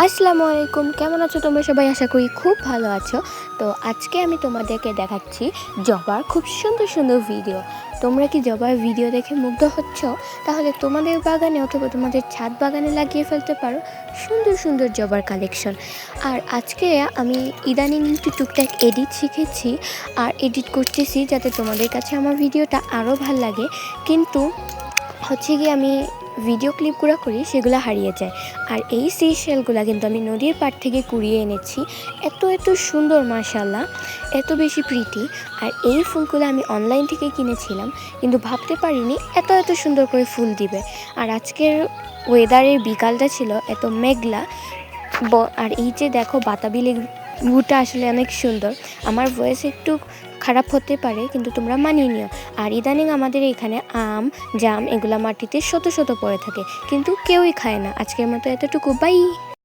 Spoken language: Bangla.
আসসালামু আলাইকুম, কেমন আছো তোমরা সবাই? আশা করি খুব ভালো আছো। তো আজকে আমি তোমাদেরকে দেখাচ্ছি জবার খুব সুন্দর সুন্দর ভিডিও। তোমরা কি জবার ভিডিও দেখে মুগ্ধ হচ্ছ? তাহলে তোমাদের বাগানে অথবা তোমাদের ছাদ বাগানে লাগিয়ে ফেলতে পারো সুন্দর সুন্দর জবার কালেকশন। আর আজকে আমি ইদানিং একটু টুকটাক এডিট শিখেছি আর এডিট করতেছি যাতে তোমাদের কাছে আমার ভিডিওটা আরও ভাল লাগে। কিন্তু হচ্ছে গিয়ে আমি ভিডিও ক্লিপগুলো করি সেগুলো হারিয়ে যায়। আর এই সিশেলগুলো কিন্তু আমি নদীর পাড় থেকে কুড়িয়ে এনেছি। এত এত সুন্দর, মাশাআল্লাহ, এত বেশি প্রিটি। আর এই ফুলগুলো আমি অনলাইন থেকে কিনেছিলাম, কিন্তু ভাবতে পারিনি এত এত সুন্দর করে ফুল দিবে। আর আজকের ওয়েদারের বিকালটা ছিল এত মেঘলা। আর এই যে দেখো বাতাবি লেবুটা আসলে অনেক সুন্দর। আমার ভয়েস একটু খারাপ হতে পারে, কিন্তু তোমরা মানিয়ে নিও। আর ইদানিং আমাদের এখানে আম, জাম এগুলা মাটিতে শত শত পড়ে থাকে, কিন্তু কেউই খায় না। আজকের মতো এতটুকু, বাই।